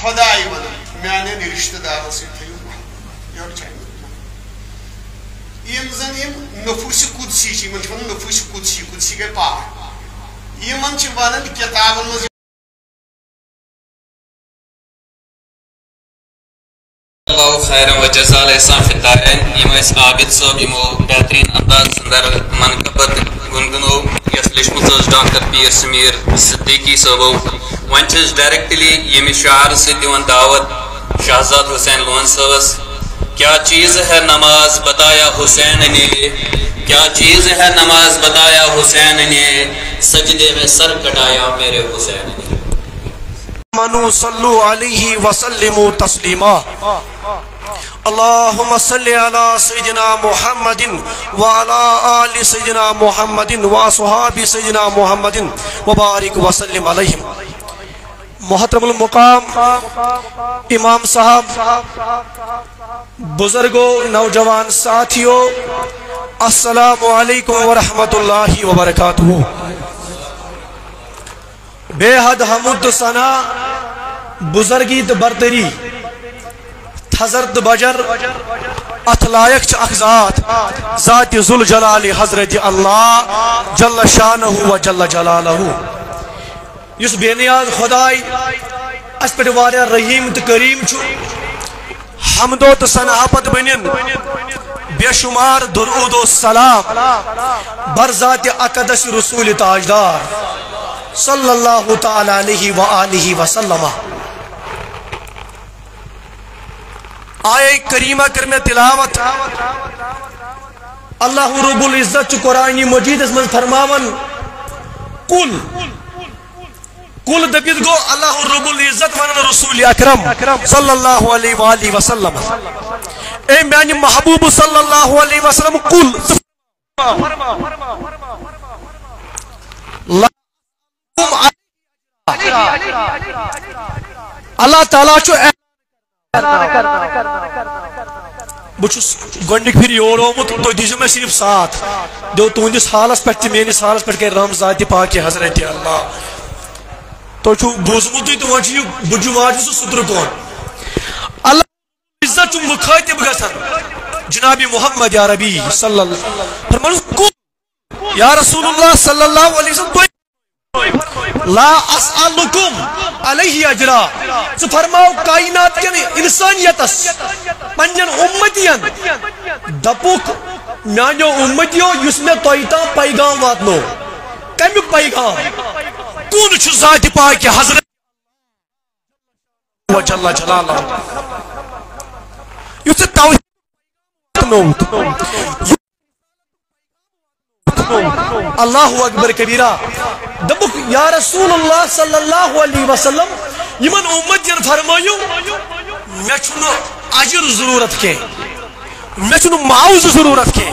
خدائی ونان میانین رشتہ دار سے تھیو یور چاہیے یم زن یم نفوس قدسی چھ من چھن نفوس قدسی گئی پاک یمن چھ ونان کتابن مز اللہ خیر و جزال احسان فی الدارین یم اس عابد صاحب یمو بہترین انداز اندر منقبت گنگنو یس لیشمت ڈاکٹر پیر سمیر صدیقی صاحبو ون چھس ڈائریکٹلی یم شعار سے دیون دعوت شہزاد حسین لون صاحبس کیا چیز ہے نماز بتایا حسین نے کیا چیز ہے نماز بتایا حسین نے سجدے میں سر کٹایا میرے حسین نے منو صلو علیہ وسلموا تسلیما اللہم صلی علی سیدنا محمد وعلی آل سیدنا محمد وصحاب سیدنا محمد وبارک وسلم علیہم محترم المقام امام صاحب بزرگوں نوجوان ساتھیوں السلام علیکم ورحمۃ اللہ وبرکاتہ بے حد حمد ثنا بزرگی تو برتری تھزرد بجر ات لائق اخ ذات ذات ذل جلال حضرت اللہ جل شانہ و جل جلالہ اس بے نیاز خدائی اس پر واریا رحیم تو کریم چھو حمد و ثناپت بنن بے شمار درود و سلام بر ذات اقدس رسول تاجدار صلی اللہ تعالی علیہ وآلہ وسلم آیہ کریمہ کرنے تلاوت اللہ رب العزت قرآن مجید اس میں فرماون کل دبید گو اللہ رب العزت ونن رسول اکرم صلی اللہ علیہ وآلہ وسلم اے میانی محبوب صلی اللہ علیہ وسلم کل اللہ تعالیٰ چھو بچھس گونڈک پھر یور آمت تو دیجو میں صرف ساتھ دو تہندس حالس پہ میانس حالس پہ کہ رحم ذات پاک حضرت اللہ تو چھو بوزمت تو وہاں چھو بجو واجو سو صدر کون اللہ عزت چھو مخاطب گسن جناب محمد یا ربی صلی اللہ فرمانو یا رسول اللہ صلی اللہ علیہ وسلم لا اسألکم علیہ اجرا سو فرماؤ کائنات کے انسانیتس پنجن امتین دپوک میانیو امتیو یس میں تویتا پیغام واتنو کمی پیغام کون چھو ذات پاک حضرت و جل جلالہ یس توحید اللہ اکبر کبیرہ دبک یا رسول اللہ صلی اللہ علیہ وسلم یمن امتین فرمائیو میں چھنو اجر ضرورت کے میں چھنو معاوض ضرورت کے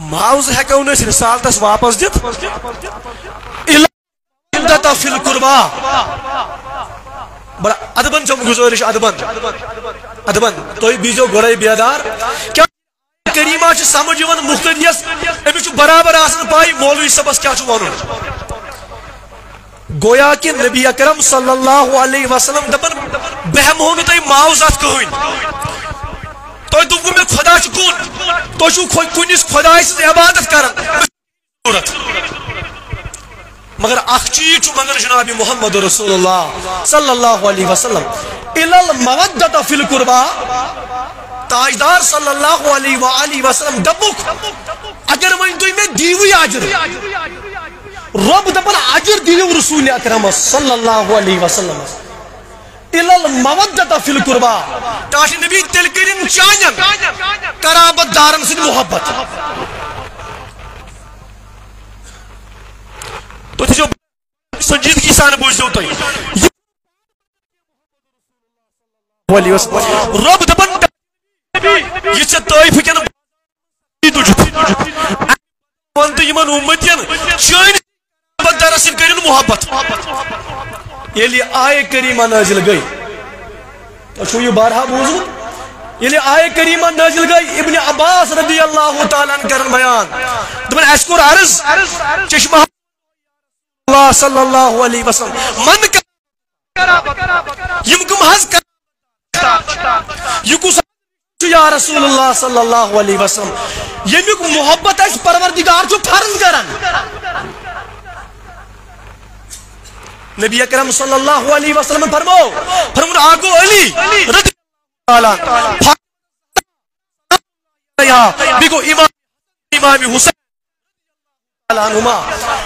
معاوض ہے کہ انہیں رسالتس واپس دیت الہ فی القربہ بڑا ادبن چم گزارش ادبن تو بیجو گوڑائی بیادار کیا کریمہ چھ سمجھ ون مختدیس امی چھ برابر آسن پائی مولوی سبس کیا چھ وانو گویا کہ نبی اکرم صلی اللہ علیہ وسلم دبن بہم ہونو تای معاوضات کہوین تو دبگو میں خدا چھ کون تو چھ کنیس خدای سے عبادت کرن مگر اخ چیز چھو مگر جناب محمد رسول اللہ صلی اللہ علیہ وسلم الال مودت فی القربہ تاجدار صلی اللہ علیہ وآلہ وسلم دبک اگر وہیں دوئی میں دیوی عجر رب دبن عجر دیو رسول اکرم صلی اللہ علیہ وسلم الال مودت فی القربہ تاش نبی تلکرین چانین قرابت دارن سے محبت تو جو سنجیدگی سان بوجھ دو تو رب دبن یہ چھے طائف کن وانت یمن امتین چین بدرسن کرن محبت یہ لئے آئے کریمہ نازل گئی تو چھو یہ بارہا بوزو یلی آیہ کریمہ نازل گئی ابن عباس رضی اللہ تعالیٰ عنہ کرن بیان دپن اسکر عرض چشمہ اللہ صلی اللہ علیہ وسلم من یم کم حض یہ کس یا رسول اللہ صلی اللہ علیہ وسلم یمیک محبت اس پروردگار جو فرض کرن نبی اکرم صلی اللہ علیہ وسلم فرمو آگو علی رضی اللہ تعالیٰ بیگو امام حسین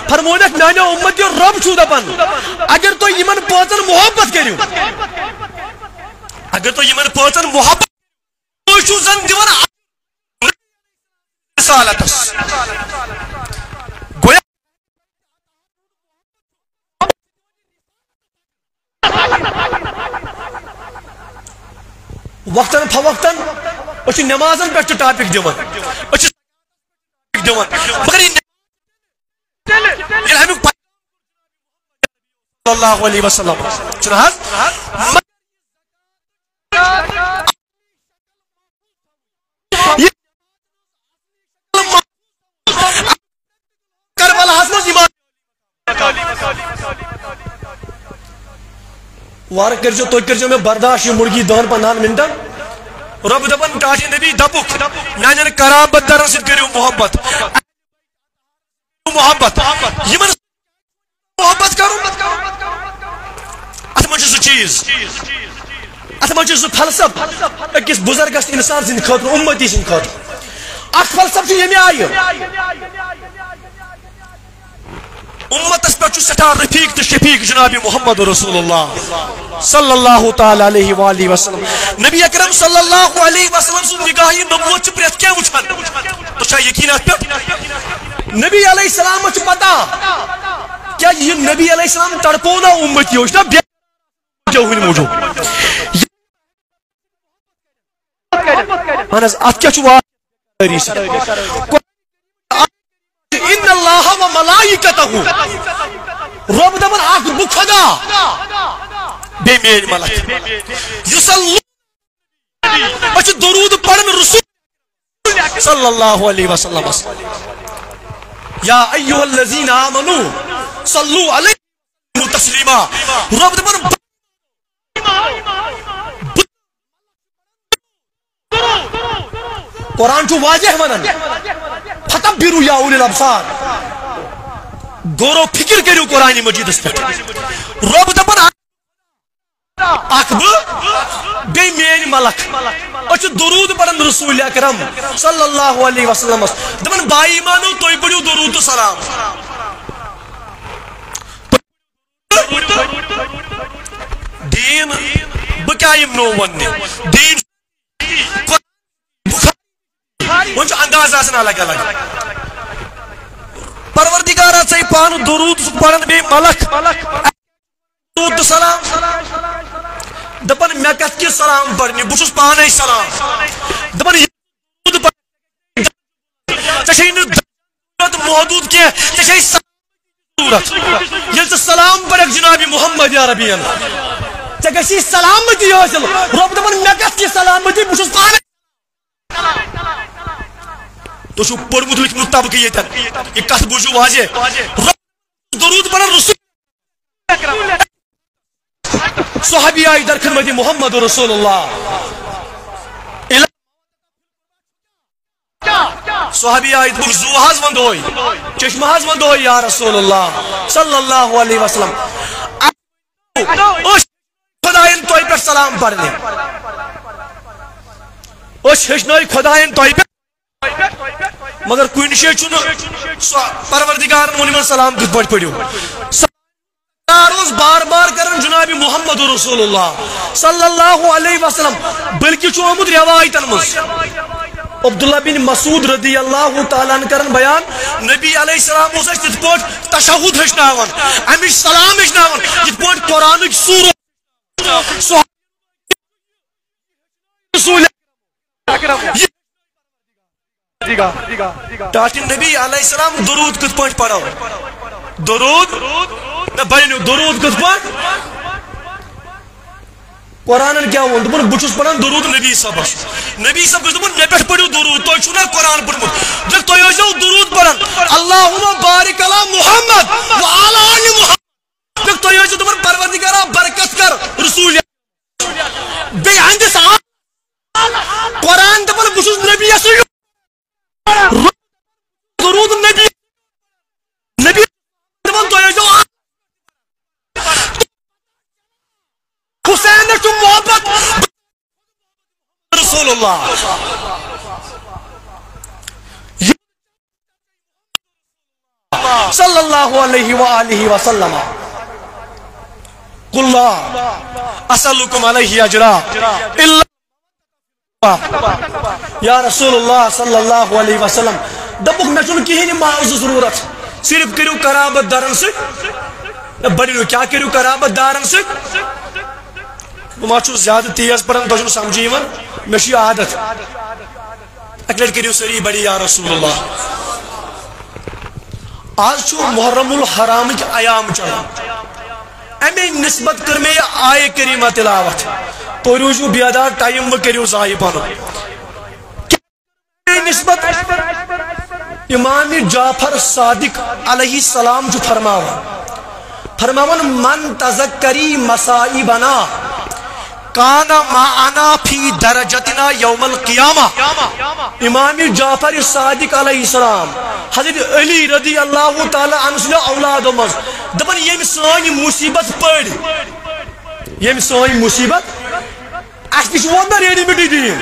فرمونک میانے امتی رب چھو دپن اگر تو یمن پانچن محبت کریو اگر تو یمن پانچن محبت تو چھو زن دیون رسالتس گویا وقتاً فوقتاً اچھی نمازن پہ ٹاپک دیون اچھی دیون مگر صلی اللہ علیہ وسلم چنہاز کربلا حسن ایمان وار کرجو تو کرجو میں برداشت یہ مرگی دہن پندان منٹن رب دپن ٹاٹی نبی دپک میانن قرابت درن سۭتۍ کٔرِو محبت محبت یمن محبت کرو ات مجھ سہ چیز ات مجھ سہ فلسف اکس بزرگس انسان سند خاطر امتی سند خاطر اخ فلسف یمی آئی امتس پہ سٹھا رفیق تو شفیق جناب محمد رسول اللہ صلی اللہ تعالی علیہ وآلہ وسلم نبی اکرم صلی اللہ علیہ وسلم سن نگاہی نبوت پریت کیا وچھن تو چھا یقینات پہ نبی علیہ السلام چھ پتا کیا یہ نبی علیہ السلام تڑپونا امتی ہوشنا جو ہوئی موجود مانس ات کیا چھو ان اللہ و ملائکتہ رب دبن آخ بخدا بے مین ملک یسلو اچھ درود پڑھن رسول صلی اللہ علیہ وسلم یا ایوہ الذین آمنوا صلو علیہ تسلیما رب دبن قرآن چھو واضح ونن فتبروا یا اولی الابصار غور و فکر کریو قرآن مجید اس پر رب دپن اکبر بے مین ملک اچھ درود پڑھن رسول اکرم صلی اللہ علیہ وسلم دپن بائی مانو توئی پڑھو درود سلام دین بکائیم نو وننے دین ونچ انداز آسن الگ الگ پروردگارہ سے پان درود پڑھن بے ملک درود سلام دپن میں کت کی سلام پڑھنی بچس پانے سلام دپن درود پڑھنی چشین درود محدود کیا چشین صورت یہ تو سلام پڑھک جناب محمد یا ربی اللہ چکسی سلامتی حاصل رب دپن میں کت کی سلامتی بچس پانے تو شو پڑھمت لکھمت طبقہ یہ کت بوجھو واضح درود پڑھن رسول صحابی آئی در خدمت محمد رسول اللہ صحابی آئی در زو حض وند ہوئی چشم حض وند ہوئی یا رسول اللہ صلی اللہ علیہ وسلم اس خداین توئی پر سلام پڑھنے اس ہشنائی خداین توئی پر مگر کوئی نشے چون پروردگار مونیمن سلام کت پڑھ پڑھو روز بار بار کرن جناب محمد رسول اللہ صلی اللہ علیہ وسلم بلکہ چھو آمد روایتن مز عبداللہ بن مسعود رضی اللہ تعالیٰ عنہ کرن بیان نبی علیہ السلام اس تت پوٹ تشہد ہشناون امیش سلام ہشناون تت پوٹ قرآن سورہ رسول ٹاٹی نبی علیہ السلام درود کت پوٹ پڑھو درود نہ بڑھنو درود کت پوٹ قرآن کیا وون دپن بہ چھس پڑھان درود نبی صاحبس نبی صاحب چھس دپن مے پٮ۪ٹھ پڑھو درود تُہۍ چھو نا قرآن پوٚرمُت دپ تُہۍ ٲسۍزیو درود پڑھان اللہُمہ بارک علی محمد وعلی آل محمد دپ تُہۍ ٲسۍزیو دپن پروردگارا برکت کر رسول بیٚیہِ ہندس قرآن دپن بہ چھس نبی یسٕے درود نبی نبی دپن تُہۍ ٲسۍزیو حسین چھُ محبت رسول اللہ صلی اللہ علیہ وآلہ وسلم قل لا اسألکم علیہ اجرا الا یا رسول اللہ صلی اللہ علیہ وسلم دپک مے چھُنہٕ کِہیٖنۍ معاوضہٕ ضروٗرت صرف کٔرِو قرابت دارن سۭتۍ بٔرِو کیٛاہ کٔرِو قرابت دارن سۭتۍ ما چھُ زیادٕ تیز پڑھان تۄہہِ چھُنہٕ سمجھی یِوان مےٚ چھُ یہِ عادت اکہِ لٹہِ کٔرِو سٲری بڑی یا رسول اللہ آز چھُ محرم الحرامٕکۍ ایام چلان امے نسبت کٔر مےٚ یہِ آیے کریٖمہ تلاوت تُہۍ روٗزِو بیدار ٹایم مہٕ کٔرِو ضایہِ پنُن نسبت امام جعفر صادق علیہ السلام چھُ فرماوان من تذکری مصائبنا کانا معنا فی درجتنا یوم القیامہ امام جعفر صادق علیہ السلام حضرت علی رضی اللہ تعالی عنہ سنو اولادو مز دپن یم سٲنۍ مصیبت پٔڑ یم سٲنۍ مصیبت اَسہِ نِش ووت نا ریڈی میڈی دین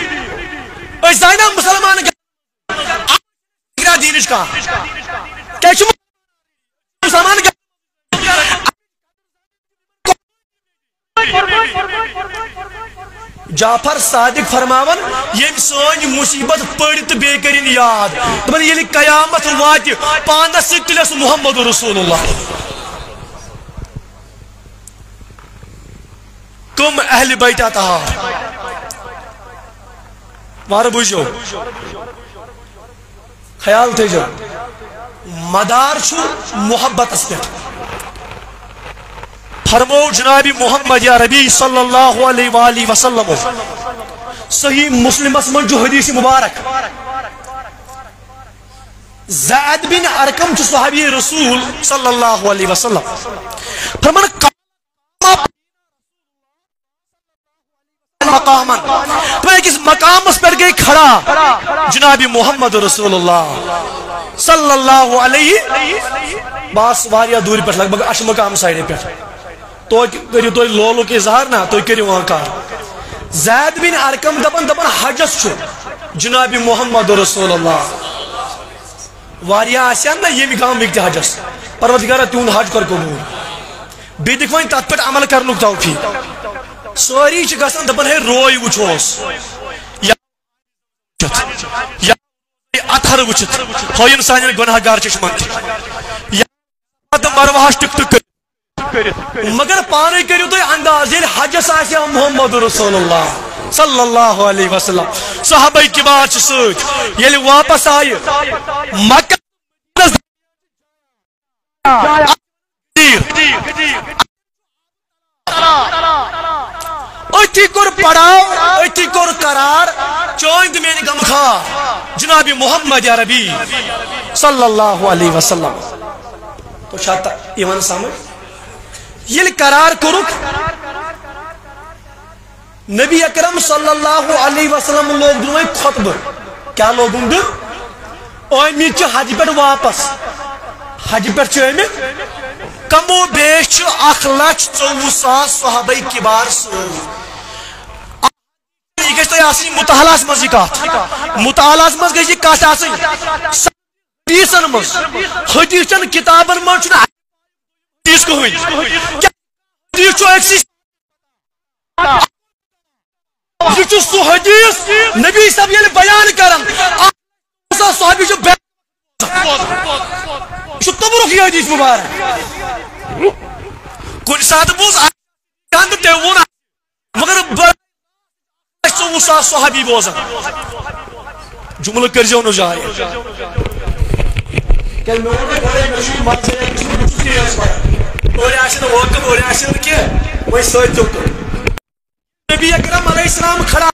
أسۍ زاے نا مسلمان دینٕچ کانٛہہ کیٛازِ چھُ مسلمان جعفر صادق فرماون یم سٲنۍ مصیبت پٔڑ تہٕ بیٚیہِ کٔرِن یاد دپن ییٚلہِ قیامت واتہِ پانس سۭتۍ تُلٮ۪س محمد رسول اللہ کم اہل بیت اطہار وارٕ بوٗزِو خیال تھٲیزیو مدار چھُ محبتس پٮ۪ٹھ فرمو جناب محمد عربی صلی اللہ علیہ وآلہ وسلم صحیح مسلمس من جو حدیث مبارک زید بن ارقم جو صحابی رسول صلی اللہ علیہ وسلم فرمان مقاما تو ایک اس مقام اس پر گئی کھڑا جناب محمد رسول اللہ صلی اللہ علیہ باس واریہ دوری پر لگ بگ اش مقام سائڈ پر تو کریو تو لولو کے اظہار نا تو کریو وہاں کار زید بن ارقم دپن حجس چھو جناب محمد رسول اللہ واریہ آسیان نا یہ مقام بکتے حجس پروردگارہ تیون حج کر قبول بی دکھوائن تات پر عمل کرنک توفیق سوری چھ گسن دپن ہے روئی وچھوس یا اتھر وچھت ہوین سانین گناہ گار چشمن یا مروہاش ٹک ٹک مگر پانے کریو تو انداز یہ حجس آسیا محمد رسول اللہ صلی اللہ علیہ وسلم صحابہ کبار چھ سوچ یہ واپس آئے مکہ اتی کر پڑاؤ اتی کر قرار چوند میں نے گمخار جناب محمد عربی صلی اللہ علیہ وسلم تو شاہتا ایمان سامنے یہ قرار کرک نبی اکرم صلی اللہ علیہ وسلم لوگ دنوئی خطبہ کیا لوگوں دن اوہمی چھ حج پر واپس حج پر چھ کمو بیش 1,04,000 صحابہ کبار یہ گیس تو آسنی مطالعہ مزی کات مطالعہ مز گیس یہ کات آسنی حدیثن مز حدیثن کتابن من چھنا حدیث کو ہوئی کیا حدیث چھو ایک سی یہ چھو سو حدیث نبی صاحب یہ بیان کرن صحابی جو چھو تبرک یہ حدیث مبارک کن ساتھ بوز آئیان تیوون مگر بڑا 100 صحابی بوزن جملہ کرزیو نو جائے کل میں نے بڑے مشہور مات سے کچھ تیز پڑا اور آشن وقت اور آشن کے وہی سوچ جو نبی اکرم علیہ السلام کھڑا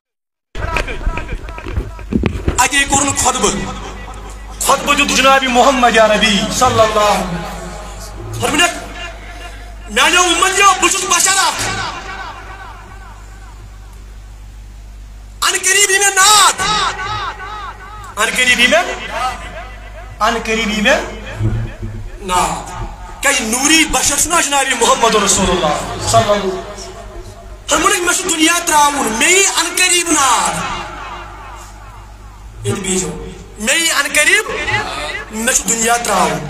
اگے کورن خطبہ دیت جناب محمد عربی صلی اللہ فرمایا میانو امت جو بچس بشر ان قریبی میں ناد ان قریبی میں ناد کہ نوری بشر سنا جناب محمد رسول اللہ صلی اللہ علیہ وسلم فرمایا میں دنیا تراؤن میں ان قریب ناد یہ بیجو میں ان قریب میں دنیا تراؤن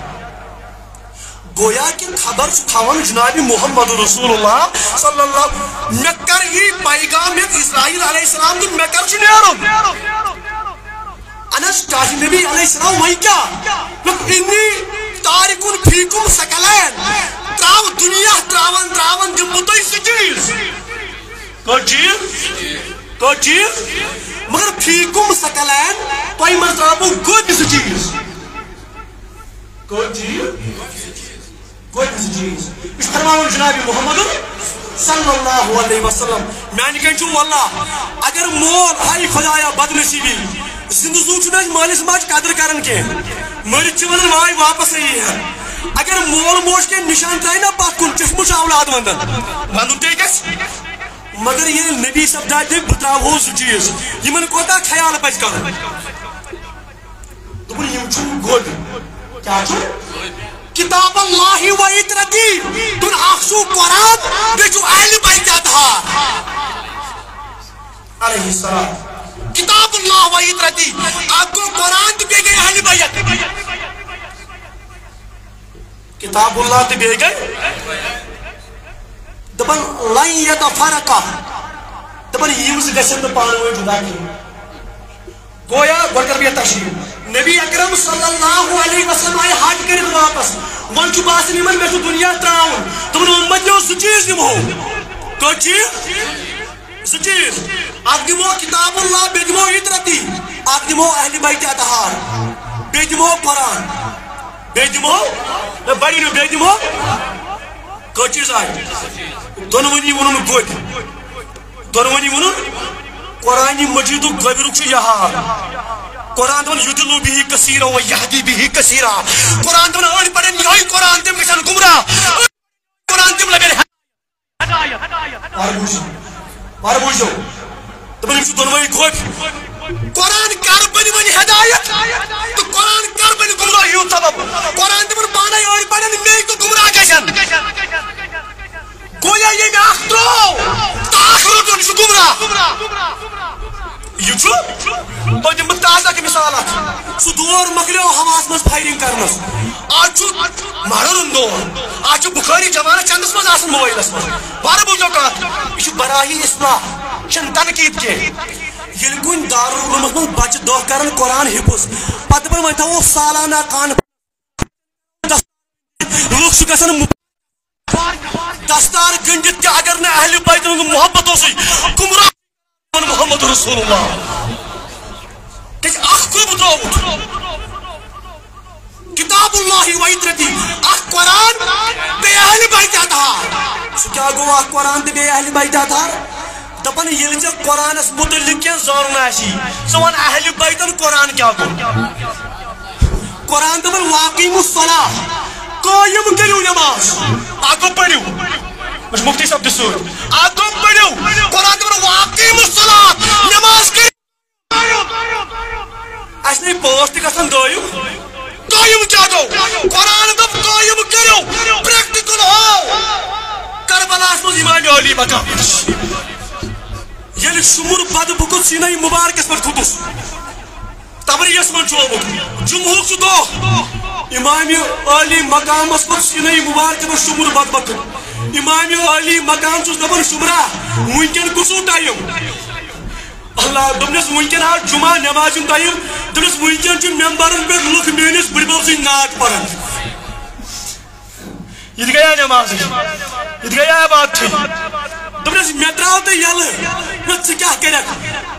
گویا کہ خبر تھاون جناب محمد رسول اللہ صلی اللہ علیہ وسلم میں کر یہ پیغام اسرائیل علیہ السلام دن میں کر نیرن انس کاش نبی علیہ السلام وہی کیا انی تارکن فیکم سکلین تراو دنیا تراون دم بتائی سچیز کو چیز مگر فیکم سکلین پائی من تراو گود سچیز کو چیز اس فرمان جناب محمد صلی اللہ علیہ وسلم میں کہن چھو واللہ اگر مول ہائی خدایا بد نصیبی زندگی چھو میں مالس ماج قدر کرن کے مرد چھو ونن وائی واپس آئی ہے اگر مول موش کے نشان ترائی نا پاک کن چشمو چھ اولاد وندن تے گس مگر یہ نبی سب دائی دے بتراو ہو سو چیز یہ من کوتا خیال پچ کر دبن یم چھو گود کیا چھو کتاب اللہ و عطرتی تن اخشو قرآن بیچو اہل بیت اطہار علیہ السلام کتاب اللہ و عطرتی آپ کو قرآن تو بے گئے اہل بیت کتاب اللہ تو بے گئے دبن لن یتفرقہ دبن یوز گسن تو پانوے جدا کی گویا گوڑکر بھی تشریف نبی اکرم صلی اللہ علیہ وسلم آئے حاج کرد واپس ون چھو باسن یمن میں چھو دنیا تراؤن تمن امت جو سچیز نمو کو چیز سچیز آگ دمو کتاب اللہ بے دمو عطرتی آگ دمو اہل بیت اطہار بے دمو قرآن بے دمو بڑی نو بے دمو کو چیز آئی دونونی ونن گوڑ دونونی ونن قرآن مجید غبرک چھ یہاں قرآن دون یدلو بھی کثیرا و یہدی بھی کثیرا قرآن دون اڑ پڑن یہی قرآن تم گژھن گمراہ قرآن تم لگن پار بوجھو تمن چھ دونوئی گوٹ قرآن کر بن ون ہدایت تو قرآن کر بن گمراہ یو سبب قرآن تم پانے اڑ پڑن میں تو گمراہ گژھن گویا یہ میں اخترو تاخر تو چھ گمراہ یہ چھو تو دم تازہ کی مثالات سو دور مکلیو حواس مز فائرنگ کرنس آج چھو مارن دور آج چھو بخاری جوانہ چندس مز آسن موبائلس مز بارہ بوجھو کات یہ چھو براہی اصلاح چند تنقید کے یل کن دارالعلومس مز بچ دو کرن قرآن حفظ پتہ پر ونتا وہ سالانہ کان لوگ چھ گژھن دستار گنڈت کہ اگر نہ اہل بیت محبت ہوسی گمراہ محمد رسول اللہ کہ اخ کو بتاؤ کتاب اللہ و عطرتی اخ قرآن بے اہل بیت اطہار سو کیا گو اخ قرآن بے اہل بیت اطہار دپن یل چھ قرآن اس متعلق کیا زانن آسی سو ون اہل بیتن قرآن کیا گو قرآن دپن واقیم الصلاۃ قائم کریو نماز آگو پڑھو مجھ مفتی صاحب دسور آگو پڑھو قرآن دپن واقیم الصلاۃ نماز کریو اس نے پوسٹ گژھن دایو قائم کیا گو قرآن دپ قائم کریو پریکٹیکل ہو کربلاس مز امام علی مقام یل شمر بد بکت سینہ مبارکس پر کھوتس تبریس من چوبت جمہور چھ دو امام علی مقام اس پر سینہ مبارک پر شمر بد بکت امام علی مقام چھ دپن شمرا ونکن کسو ٹائم اللہ دمنس ونکن ہا جمعہ نماز ٹائم دمنس ونکن چھ ممبرن پہ لوک میانس بڑبل سی ناچ پڑھن یہ گیا نماز یہ گیا بات تھی دمنس میں تراو تے یل میں ژ کیا کرک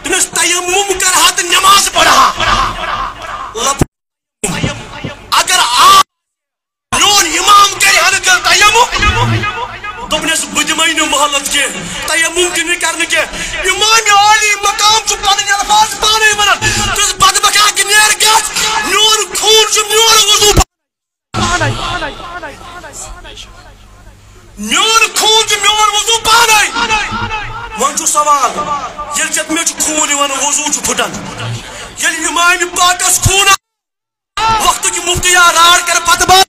دمنس تیمم کر ہاتھ نماز پڑھا اگر آپ یون امام کرے ہن کر تیمم دپنس بدمائی نو محلت کے تیا ممکن نہیں کرنے کے امام عالی مقام چھ پنن الفاظ پانے ونان تس بدبخا کہ نیر گژھ میون خون چھ میون وضو میون خون چھ میون وضو پانے ون چھ سوال یل چت میں چھ خون یوان وضو چھ پھٹان یل امام پاکس خون وقت کی مفتی راڑ کر پتہ بات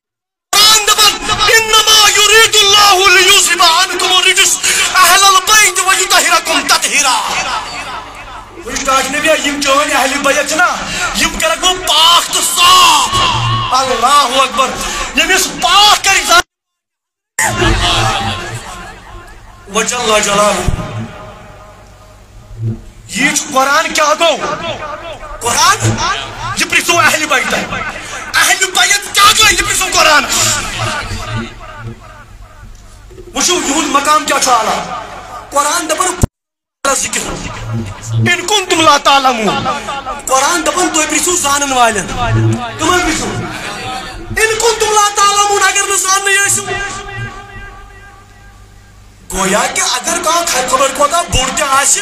انما يريد الله ليذهب عنكم الرجس اهل البيت ويطهركم تطهيرا وشتاج نبی یم چون اہل بیت نا یم کرک وہ پاک تو صاف اللہ اکبر یمس پاک کر وجل جلالہ یہ قرآن کیا گو قرآن یہ پرسو اہل بیت اہل بیت کیا گو یہ پرسو قرآن وشو یہود مقام کیا چھالا قرآن دبر ذکر ان کنتم لا تعلمون قرآن دبن تو پرسو زانن والن تمہیں پرسو ان کنتم لا تعلمون اگر نزان نہیں ایسو گویا کہ اگر کہاں خبر کو دا بورتے آسی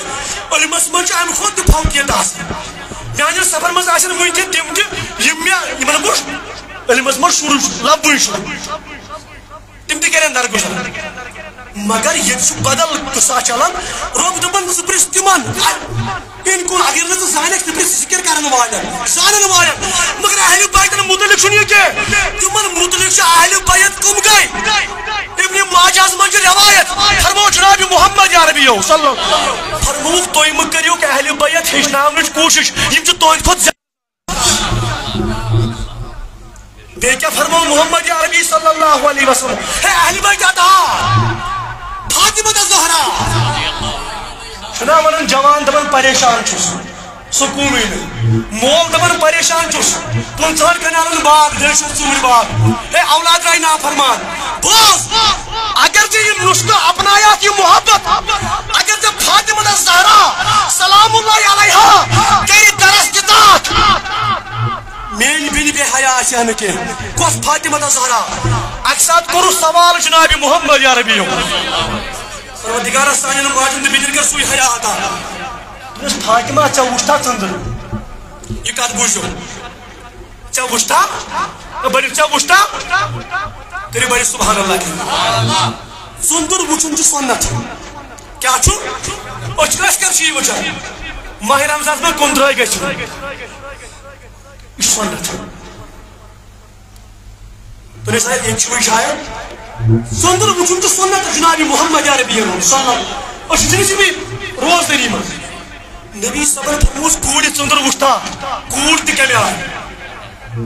علمس منچ ام خود فوقیت آسی میانر سفر مز آسن ممکن تم تہ یمن بوش علمس من شروع لبوی شروع تم تہ کرن درگزر مگر یہ بدل قصہ چلان رب دپان ژٕ پرژھ تمن ان کو اگر نہ زانک ژٕ پرژھ ذکر کرن والن زانن والن مگر اہل بیتن متعلق چھُنہٕ یہ کہ تمن متعلق چھ اہل بیت کم گئی ابن ماجہ من روایت فرمو جناب محمد عربی صلی اللہ علیہ وسلم فرمو تُہۍ مہ کٔرِو کہ اہل بیت ہیٚچھناونٕچ کوٗشش یم چھ تُہنٛدِ کھۄتہٕ بے کیا فرمو محمد عربی صلی اللہ علیہ وسلم ہے اہل بیت عطا فاطمہ الزہرا چھنا ونن جوان دپن پریشان چھس سکونی مول دپن پریشان چھس 50 کنالن باغ 150 ژوٗرِ باغ ہے اولاد راے نافرمان بوز اگر ژےٚ یہ نسخہ اپنایاتھ یہ محبت اگر ژےٚ فاطمہ الزہرا سلام اللہ علیہا کری درس دِتاتھ میری بینی بے حیا آسان کے کس فاطمہ الزہرا اکسات کرو سوال جناب محمد عربی پروردگار سانن ماجن دے بینن کر سوئی حیا عطا اس فاطمہ چا وشتا چندر یہ کات بوجو چا وشتا بڑی چا وشتا کری بڑی سبحان اللہ کی سندر وچن چ سنت کیا چھو اچھلاش کر چھی وچا ماہ رمضان میں کندرائی گچھ سنت تو نے صاحب ایک چھوئی شاید سندر وچن تو سنت جناب محمد عربی صلی اللہ علیہ وسلم اور شجنی سے بھی روز دری من نبی صبر فرموز کوڑی سندر وشتا کوڑ تکمی آئی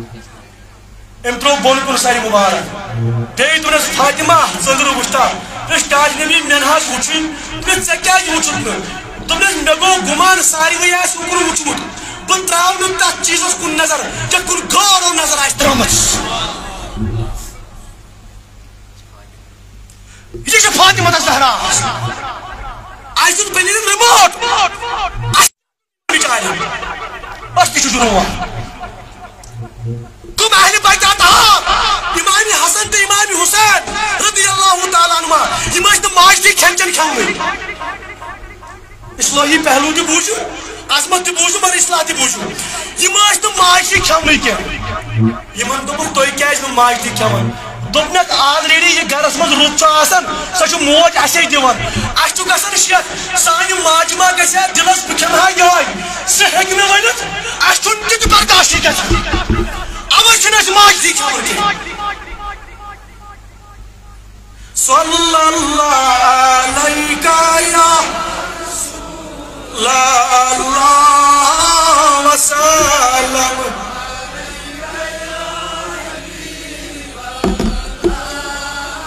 امترو بون کن ساری مبارک دیئی تو نے فاطمہ سندر وشتا پرش تاج نبی منحاج وچن پرش سکیاج وچن تو نے مگو گمان ساری گئی ہے سکر وچن بن تراؤ نتا چیزوں کو نظر جب کن گور و نظر آئیس ترامت یہ جو فاطمہ الزہرا آئیس تو بینی ریموٹ بچائی اس کی شجر ہوا تم اہل بیت آتا امام حسن تے امام حسین رضی اللہ تعالیٰ عنہ امام تو ماج دی کھنچن کھاؤں گئی اصلاحی پہلو دی بوجھو عظمت دی بوجھو مر اصلاح دی بوجھو یہ ماج تو ماج دی کھاؤں نہیں کیا یہ من تو بک توی کیا اس میں ماج دی کھاؤں دوپنک آلریڈی یہ گھرس مز رُت چھُ آسان سۄ چھِ موج اَسے دِوان اَسہِ چھُ گژھان شیخ سانہِ ماجہِ ما گژھِ ہا دِلس بہٕ کھٮ۪مہٕ ہا یہے سُہ ہیٚکہِ نہٕ ؤنِتھ اَسہِ چھُنہٕ تہِ تہِ برداشی گژھان اوے چھِنہٕ اَسہِ ماجہِ کھٮ۪وان کینٛہہ صلی اللہ علیکہ یا اللہ وسلم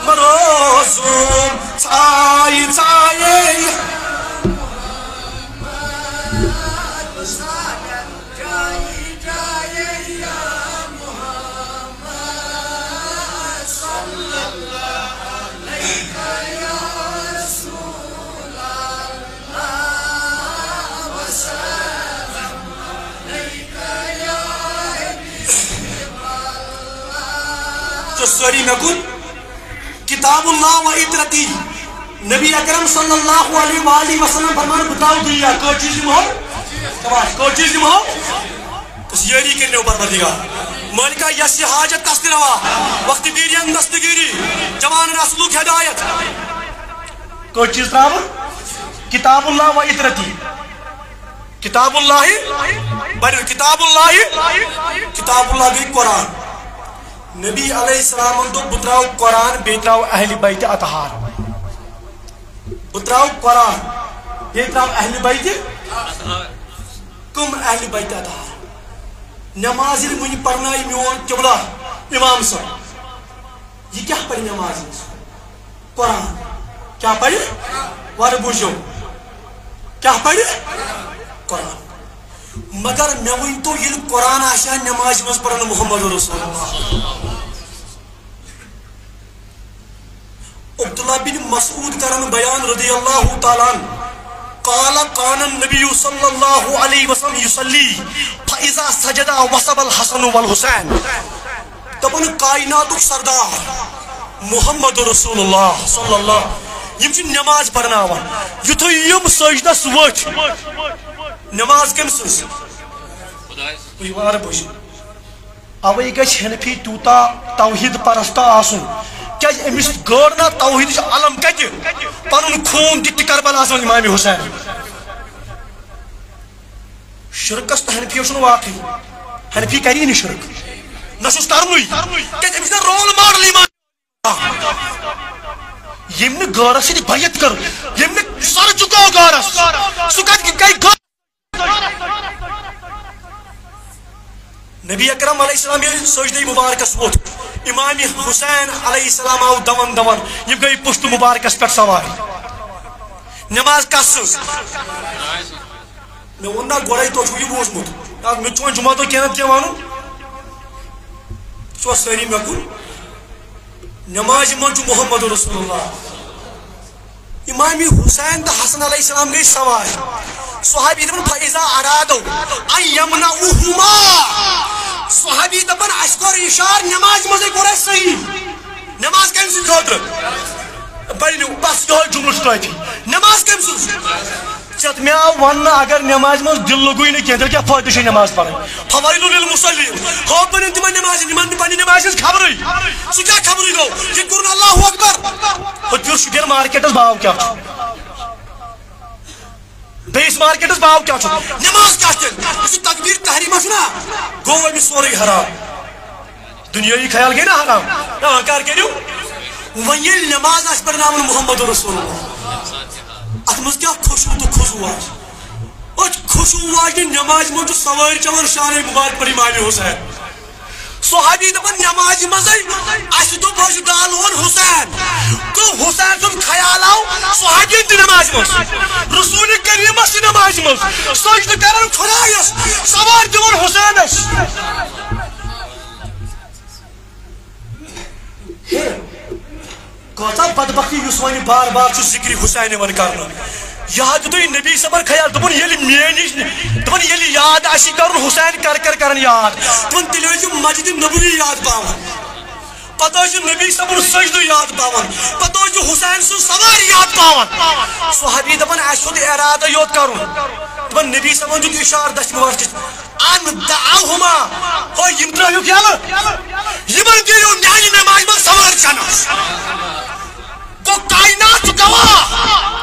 مروزم تای تای تو سوری میں کن کتاب اللہ و اطرتی نبی اکرم صلی اللہ علیہ وآلہ وسلم فرمان بتاؤ دنیا کو چیز دمو کو چیز دمو کس یاری کرنے پروردگار مالکہ یس حاجت تس روا وقت گیری دستگیری جوان رسولک ہدایت کو چیز تراو کتاب اللہ و اطرتی کتاب اللہ بڑھ کتاب اللہ گئی قرآن نبی علیہ السلام تو بتراؤ قرآن بیتراؤ اہل بیت اطہار بتراؤ قرآن بیتراؤ اہل بیت کم اہل بیت اطہار نماز منی پڑھنائی میون قبلہ امام صاحب یہ کیا پڑھی نماز قرآن کیا پڑھی وار بوجھو کیا پڑھی قرآن مگر میں ون تو یہ قرآن آشا نماز مز پڑھنا محمد رسول اللہ عبداللہ بن مسعود کرن بیان رضی اللہ تعالیٰ قال قان النبی صلی اللہ علیہ وسلم یصلی فاذا سجد وصب الحسن والحسین تبن کائنات سردار محمد رسول اللہ صلی اللہ یم چھ نماز پڑھناوان یتھے یم سجدس وچھ نماز کم سز اوے گژھِ حنفی تیوتا توحید پرست آسن کیاز امس گٲڑ نا توحید علم کتہِ پنن خوٗن دِتھ کربلاہس منٛز امام حسین شرکس تو حنفی چھُنہٕ واقعی حنفی کری نہٕ شرک نہ چھُس کرنُے کیاز أمِس چھُ رول ماڈل ییٚمۍ نہٕ گٲڑس سۭتۍ بیعت کٔر ییٚمۍ نہٕ سر چُکو گٲڑس سُہ کتہِ گٔے نبی اکرم علیہ السلام یہ سجدہ مبارکس ووت امام حسین علیہ السلام آو دون دون یہ گئی پشت مبارکس پر سوار نماز کس میں وننا گوڑائی تو چھو یہ بوزمت میں چون جمعہ تو کہنا کیا مانو سو سری میں کن نماز منچو محمد رسول اللہ امام حسین تا حسن علیہ السلام گئی سوار صحابی دپن فَإِذَا أَرَادَوْا أَن يَمْنَعُوهُمَا صحابی دپن اس کور اشار نماز مزے کور صحیح نماز کم سے خاطر بڑی بس یہ جملہ چھٹائی نماز کم سے چت میں ون اگر نماز مز دل لگوئی نہ کینہ کیا فائدہ چھ نماز پڑھن فوائل للمصلین ہو پن تم نماز نمن پنی نماز خبر سو کیا خبر گو یہ کرن اللہ اکبر ہو پھر شگر مارکیٹس باو کیا بیس مارکیٹس باو کیا نماز کیا تکبیر تحریمہ چھنا گو امی سورے حرام دنیای خیال گئی نا حرام نا کار کریو وہی نماز اس پر نام محمد رسول اللہ اتمز کیا خوشو تو خوشو آج اور خوشو آج نماز میں جو سوائر چور شان مبارک پر امام حسین صحابی دپن نماز مزے اس تو بوش دالون حسین تو حسین سن خیال آو صحابی دی نماز مز رسول کریم اس نماز مز سجد کرن خدایس سوار دون حسینس کوتا بدبختی یوسفانی بار بار چھ ذکر حسین ون کرنا یاد تو نبی صبر خیال دپن یلی مینش دپن یلی یاد آسی کرن حسین کرن یاد دپن تیل مسجد نبوی یاد پاون پتہ نبی صبر سجدہ یاد پاون پتہ حسین سن سوار یاد پاون صحابی دپن اس ارادہ یوت کرن دپن نبی صبر جو اشار دست مبارک ان دعوهما ہو یم ترایو کیا یمن دیو میانی نماز میں سوار چنس تو کائنات گواہ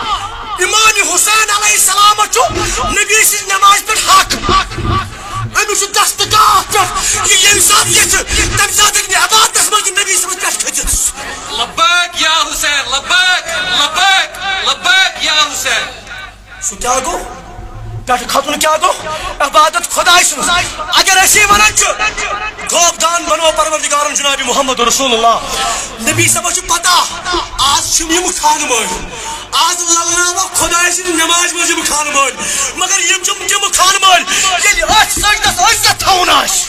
امام حسین علیہ السلام چو نبی سی نماز پر حق امی چو دستگاہ پر یہ انسان یہ تم ساتھ اکنے عباد دسمہ کی نبی سمجھ پیش کھجت لبیک یا حسین لبیک لبیک لبیک یا حسین سو کیا گو پیش خاتون کیا گو عبادت خدای سن اگر ایسی ونن چو گوبدان بنو پروردگارم جناب محمد رسول اللہ نبی سمجھ پتا آج شمیم خان مول آج للناوا خدای سن نماز مجھے خان مول مگر یم جم خان مول یلی آج سجدس عزت تھوناش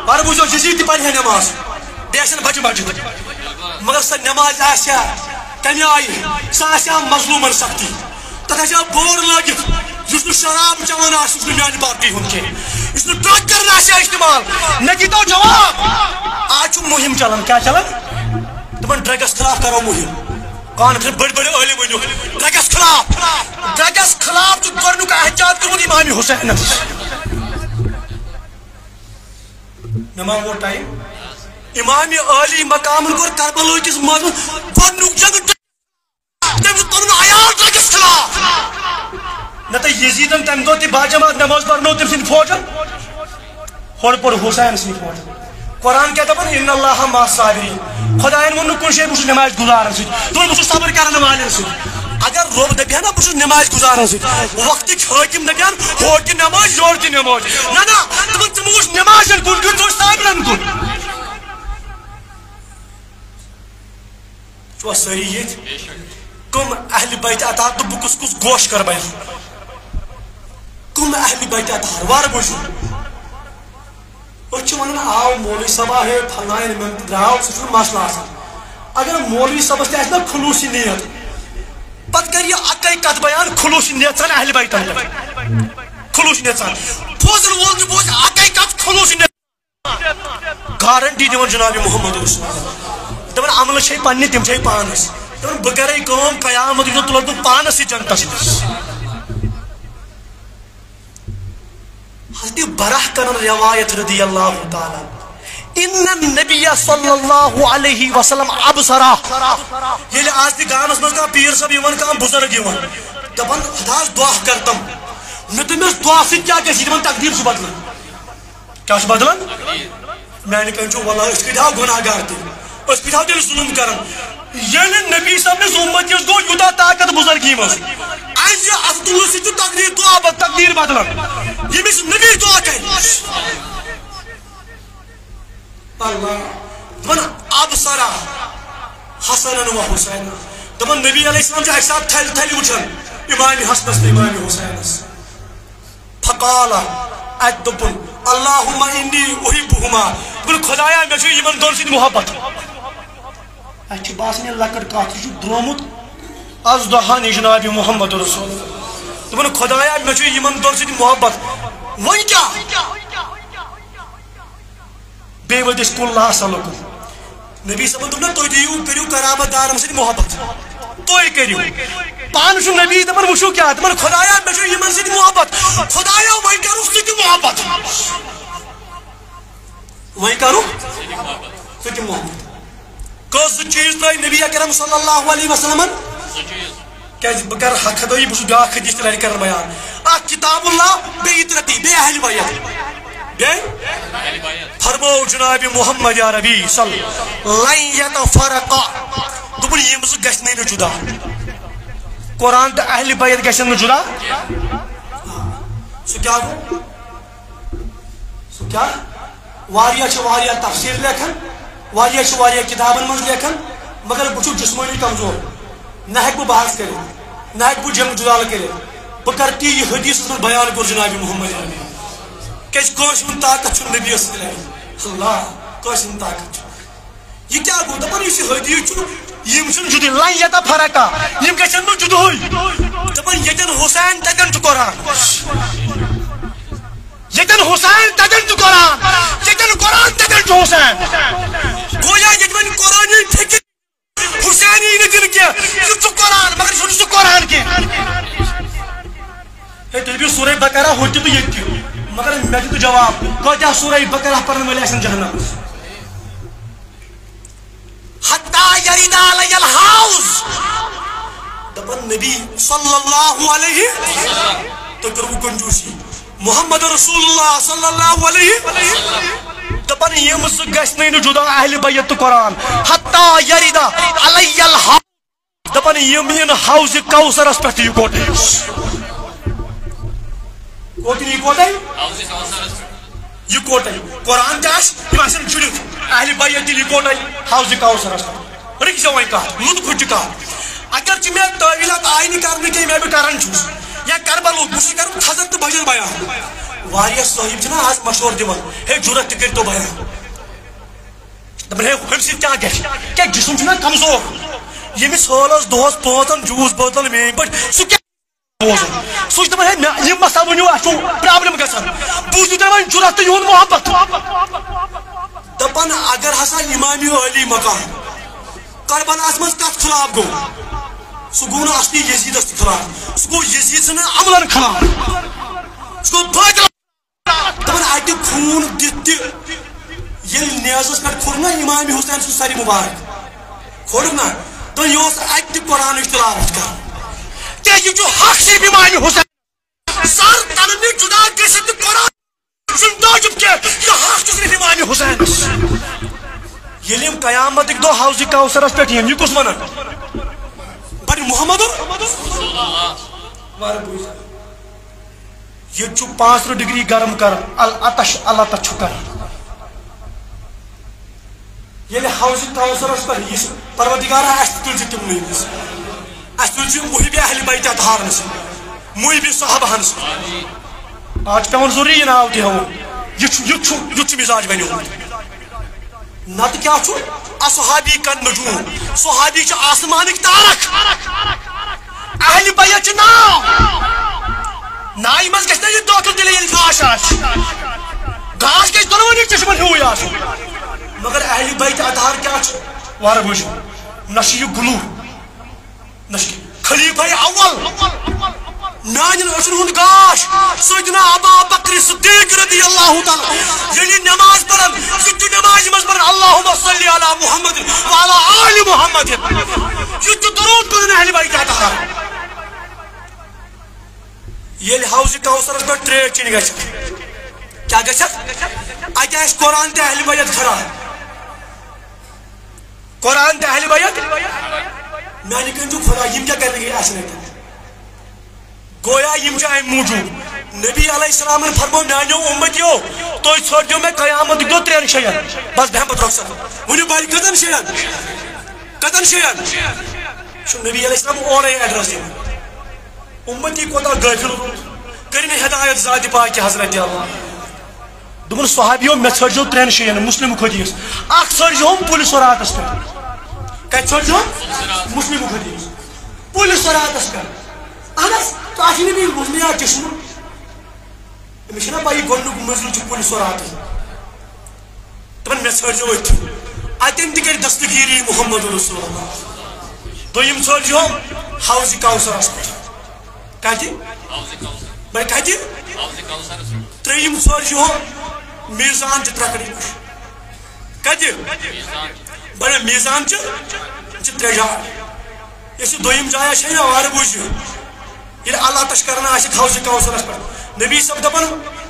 بار بوزو جزیتی پڑھ ہے نماز دیشن بچ مگر سا نماز آسیا کمی آئی سا آسیا مظلومن سختی تتھا بور لگت جس نے شراب چوان آس اس نے میانی پارٹی ہن کے اس نے ڈرگ کرنا آسیا استعمال نکی تو جواب آج مہم چلن کیا چلن تمہیں ڈرگس خلاف کرو مہم کانفرنس بڑے بڑے عالم ونیو ڈرگس خلاف تو گۄڈنیُک احتجاج کوٚرمُت امام حسینس مےٚ ما ووت ٹایم امام عالی مقامن کوٚر کربلا کِس منٛز گۄڈنیُک جنگ تٔمۍ کوٚرُن عیال ڈرگس خلاف نتہٕ یزیدن تمہِ دۄہ تہِ باجماعت نماز پرنو تٔمۍ سٕنٛدۍ فوجن ہورٕ پوٚر حسین سٕنٛدۍ فوجن قرآن کیا دپان ان اللہ مع الصابرین خدایَن ووٚن نہٕ کُنہِ جایہِ بہٕ چھُس نماز گُزارن سۭتۍ دوٚپُن بہٕ چھُس صبر کرن والٮ۪ن سۭتۍ اگر رۄب دپہِ ہا نا بہٕ چھُس نماز گُزارن سۭتۍ وقتٕکۍ حٲکِم دپہِ ہن ہورٕ تہِ نماز یورٕ تہِ نماز نہ دپان ژٕ مہٕ وٕچھ نمازن کُن ژٕ وٕچھ صابرن کُن چھُوا سٲری ییٚتہِ کٕم اہلِ بیت اطہار تہٕ بہٕ کُس کُس گوش کر بیان کٕم اہلِ بیت اطہار وارٕ بوٗزِو أسۍ چھِ ونان آو مولوی صٲبا ہے فلٲنۍ درٛاو سُہ چھُنہٕ مسلہٕ آسان اگر مولوی صٲبس تہِ آسہِ نا خلوٗصی نیت پتہٕ کر یہِ اکے کتھ بیان خلوٗصی نیت سان اہلِ بیتن پٮ۪ٹھ خلوٗصی نیت سان بوزن وول تہِ بوزِ اکے کتھ خلوٗصی نیت گارنٹی دِوان جناب محمد رسول دپان عملہٕ چھے پننہِ تِم چھے پانس دپان بہٕ کرے کٲم قیامت دۄہ تُلکھ بہٕ پانس سۭتۍ جنتس منٛز حضرت برہ کرن روایت رضی اللہ تعالی ان النبی صلی اللہ علیہ وسلم ابصرا ییٚلہِ آز تہِ گامس منٛز کانٛہہ پیٖر صٲب یِوان کانٛہہ بُزرگ یِوان دپان حضرت دعا کرتم مےٚ دوٚپمس دعا سۭتۍ کیٛاہ گژھِ یہِ دپان تقدیٖر چھُ بدلان کیٛاہ چھُ بدلان میانہِ کَنۍ چھُ واللہ أسۍ کۭتیٛاہ گۄناہ گار تہِ أسۍ کۭتیٛاہ تیٚلہِ ظُلم کران ییٚلہِ نبی صٲبنِس اُمتِس گوٚو یوٗتاہ طاقت بُزرگی منٛز اَسہِ اَتھ تُلنہٕ سۭتۍ چھُ تقدیٖر دعا تقدیٖر بدلان ییٚمِس نبی دعا کرِ اللہ دپان ابصرا حسنن و حسین دپان نبی علیہ السلام چھِ اکہِ ساتہٕ تھلہِ تھلہِ وٕچھان امام حسنس تہٕ امام حسینس فقال اتہِ دوٚپُن اللہُمہ انی احبہما دوٚپُن خۄدایا مےٚ چھُ یِمن دۄن سۭتۍ محبت اَسہِ چھِ باسان یہِ لۄکٕٹ کتھ یہِ چھُ درٛامُت از دۄہن جناب محمد رسول دوٚپُن خۄدایا مےٚ چھُ یِمن دۄن سۭتۍ محبت وۄنۍ کیٛاہ بیٚیہِ ؤتھۍ أسۍ کُل صلُک نبی صٲبن دوٚپ نا تُہۍ دِیِو کٔرِو کرامت دارن سۭتۍ محبت تُہۍ کٔرِو پانہٕ چھُ نبی دپان وٕچھِو کیٛاہ دپان خۄدایا مےٚ چھُ یِمن سۭتۍ محبت خۄدایا وۄنۍ کرو ژٕ تہِ محبت وۄنۍ کرو ژٕ تہِ محبت کٔژ زٕ چیٖز ترٛٲے نبی اکرم صلی اللہ علیہ وسلمن کیٛازِ بہٕ کرٕ حق خدٲیی بہٕ چھُس بیٛاکھ حدیث تہِ لرِ کران بیان اکھ کتاب اللہ بیٚیہِ اطرتی بیٚیہِ اہلِ بیت فرمو جناب محمد عربی صلی لن یتفرقا دوٚپُن یِم زٕ گژھنٕے نہٕ جُدا قرآن تہٕ اہلِ بیت گژھن نہٕ جُدا سُہ کیٛاہ گوٚو سُہ کیٛاہ واریاہ چھِ واریاہ تفسیٖر لیکھان واریاہ چھِ واریاہ کِتابن منٛز لیکھان مگر بہٕ چھُس جسمٲنی کمزور نہ ہیٚکہٕ بہٕ بحث کٔرِتھ نہ ہیٚکہٕ بہٕ جنگ جدال کٔرِتھ بہٕ کرٕ تی یہِ حدیثس منٛز بیان کوٚر جناب محمد عربی کیٛازِ کٲنٛسہِ ہُنٛد طاقت چھُنہٕ نبیَس سۭتۍ لرِ اللہ کٲنٛسہِ ہُنٛد طاقت چھُ یہِ کیٛاہ گوٚو دپان یُس یہِ حدیث چھُ یِم چھِنہٕ جُدٕے لن یتفرقا یِم گژھن نہٕ جُدہٕے دپان ییٚتٮ۪ن حُسین تتٮ۪ن چھُ قرآن ییٚتٮ۪ن حُسین تتٮ۪ن چھُ قرآن ییٚتٮ۪ن قرآن تتٮ۪ن چھُ حُسین گویا ییٚتہِ وۄنۍ قرآنی فِکر حُسینی نہٕ دِنہٕ کینٛہہ یہِ چھُ قرآن مگر یہِ چھُنہٕ سُہ قرآن کینٛہہ ہے تُہۍ دِیِو سورہ بقرہ ہُتہِ تہٕ ییٚتہِ تہِ مگر مےٚ دِتہٕ جواب کۭتیٛاہ سورہ بقرہ پرن وٲلۍ آسن جہنمس حتیٰ یرد علی الحوض دپان نبی صلی اللہ علیہ تُہۍ کٔروٕ کنجوٗسی محمد رسول اللہ صلی اللہ علیہ دپان یِم زٕ گژھنٕے نہٕ جُدا اہلِ بیت تہٕ قرآن حتیٰ یرد علی الحوض دپان یِم یِن حوضِ کوثرس پٮ۪ٹھ تہٕ یِکوٹے یِکوٹے قرآن تہِ آسہِ یِم آسن جُڑِتھ اہلِ بیت تہِ یِکوٹے حوضِ کوثرس پٮ۪ٹھ رٕکزیو وۄنۍ کتھ لُطفٕچ کتھ اگر ژٕ مےٚ تعویٖلات آیہِ نہٕ کرنہٕ کینٛہہ مےٚ بہٕ کران چھُس یا کربلُک بہٕ چھُس کران تھزر تہٕ بجن بیان واریاہ صٲحب چھِنہ آز مشورٕ دِوان ہے جُرت تہِ کٔرۍتو بیان دپان ہے ہُمہِ سۭتۍ کیٛاہ گژھِ کیٛاہ جسم چھُنہ کمزور ییٚمِس ہٲلس دۄہس 5 جوٗس بٲتل میٲنۍ پٲٹھۍ سُہ کیٛاہ بوزُن سُہ چھُ دپان ہے یِم مسا ؤنِو اَسہِ چھُ پرابلم گژھان بوٗزِو تُہۍ وۄنۍ جُرت تہٕ یِہُنٛد محبت دپان اگر ہسا امام علی مقام کربلاہس منٛز کتھ خلاف گوٚو سو گو نا اصلی یزیدس خلاف سو گو یزید سن عملن خلاف سو گو باطل دپان اتہ خون دت یل نیازس پہ کھور نا امام حسین سن سری مبارک کھور نا تو یہ اس اتہ قرآن تلاوت کر کہ یہ جو حق سے امام حسین سر تنمی جدا گژھتھ قرآن سن داجب کہ یہ حق صرف امام حسین یل قیامت دو حوض کوثرس پہ یہ کس ونان بڑی محمد یہ 5 ڈگری گرم کر الاتش الاتش کر یل حوض کوثرس پہ یہ پروردگار اس تل تم اس تل محب اہل بیت اطہار محب صحابہ آج پیون ضروری یہ ناو تہ یہ مزاج بنو نت کیا اصحابی کا نجوم صحابی آسمانک تارک اہل بیت ناو نائی مز گھس یہ داخل دل یل گاش گاش گھس دونونی چشمن ہو مگر اہل بیت اطہار کیا وار بوجھ نش یہ گلو نش خلیفہ اول میان أچھن ہند گاش سیدنا ابا بکر صدیق رضی اللہ تعالی یلی نماز پڑھن سچ نماز مز پڑھن اللہم صلی علی محمد وعلی آل محمد یہ درود پڑھن اہل بیت اطہار یل حوض کوثرس پہ تریش چین گھس کیا گھس اتہ آس قرآن تہ اہل بیت کھڑا قرآن تہ اہل بیت میانہ کنجو خدا یم کیا کرنے گئی آسن گویا یم چھ ام موجود نبی علیہ السلام نے فرمو میانو امتیو تھی ژھٹو میں قیامت دو 3 شین بس بہم پتہ رخصت ونی باری کتن شین نبی علیہ السلام اور ایڈریس دن امتی کوتا غافل کرن ہدایت ذات پاک حضرت اللہ دپن صحابیو میں ژھٹو 3 شین مسلم حدیث اخ ژھٹو پولیس راتس پہ کت ژھٹو مسلم حدیث پولیس راتس پہ اہس تو آخر بھی مسلم چشم امس نا پائی گۄڈنیُک منزل پولیس رات دپان مے ژھٹو اتن تہ کر دستگیری محمد رسول اللہ دویم ژھٹو حوض کوثرس پہ کتہ بھائی کتہ تریم ژھٹو میزان چہ ترکڑی کتہ بڑے میزان چہ 3 جاے یہ دویم جایا چھ وار بوجھ یہ اللہ تشکرنا حوض کوثرس پہ نبی صاحب دپان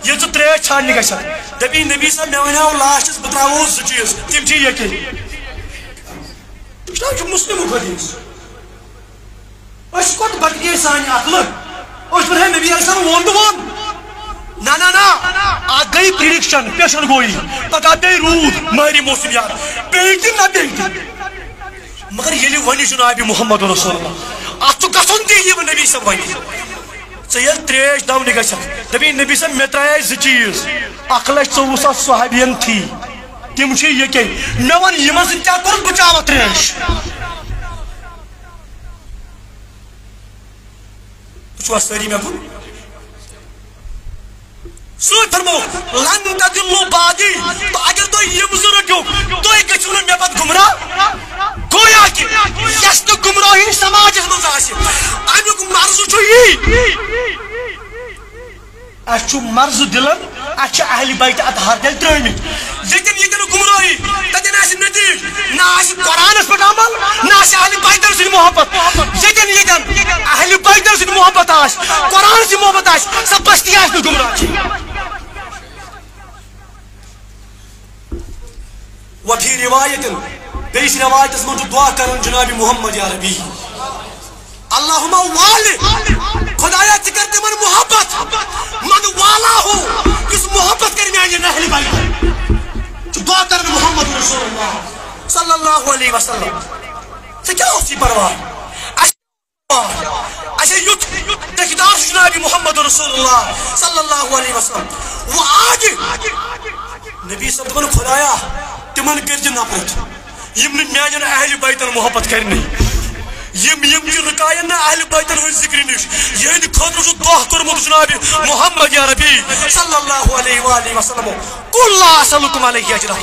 یہ ژٕ تریش چھاننہِ گژھِ دپی نبی صاحب مے ونیو لاسٹس بہ تراو 2 چیز تم چھ یقین یہ مسلم حدیث اس کو بٹ گئی سانہِ عقل اس پر نبی علیہ السلام وون نا آج گئی پریڈکشن پیشن گوئی پگہ بی رود ماری موسم یار بیٹی نہ بیٹی مگر یلی ونی جناب محمد رسول اللہ ات گھن تہ یہ نبی صاحب ونی ژل تریش دونہ گھس دپی نبی صاحب مے ترائے 2 چیز 1,24,000 صحابین تھی تم چھ یقین مے ون یمن سۭتۍ کیٛاہ کوٚر بچاو تریش چھوا سٲری مے کُن سوچ فرمو لن تدلوا بعدی تو اگر تو یم ضرورتو تو گژھو نہٕ مے پتہٕ گمراہ گویا کہ یس تو گمراہی سماجس مز آسہِ امیُک مرض چھُ یی اس چھُ مرض دلن اس چھِ اہل بیت اطہار تیٚلہِ ترٲمٕتۍ ییٚتٮ۪ن گمراہی تتٮ۪ن آسہِ نتیج نہ آسہِ قرآنس پٮ۪ٹھ عمل نہ آسہِ اہل بیتن سۭتۍ محبت ییٚتٮ۪ن اہل بیتن سۭتۍ محبت آسہِ قرآن سۭتۍ محبت آسہِ سۄ بستی آسہِ نہٕ گمراہ وفي رواية بيس رواية اسمه دعاء كرن جناب محمد يا ربي اللهم والي خدایا تکرت من محبت من والا ہو اس محبت کرنے آئیے نہلی بھائی دعا کرن محمد رسول اللہ صلی اللہ علیہ وسلم سے کیا اسی پرواہ ایسے یوت تقدار جناب محمد رسول اللہ صلی اللہ علیہ وسلم وہ آج نبی صلی اللہ علیہ وسلم خدایا تمن کر نفرت یم میان اہل بیتن محبت کرنی یم رکائن اہل بیتن ہند ذکر نش یہ خاطر دعا کورمت جناب محمد یا ربی صلی اللہ علیہ وآلہ وسلم قل لا اسألکم علیہ اجرا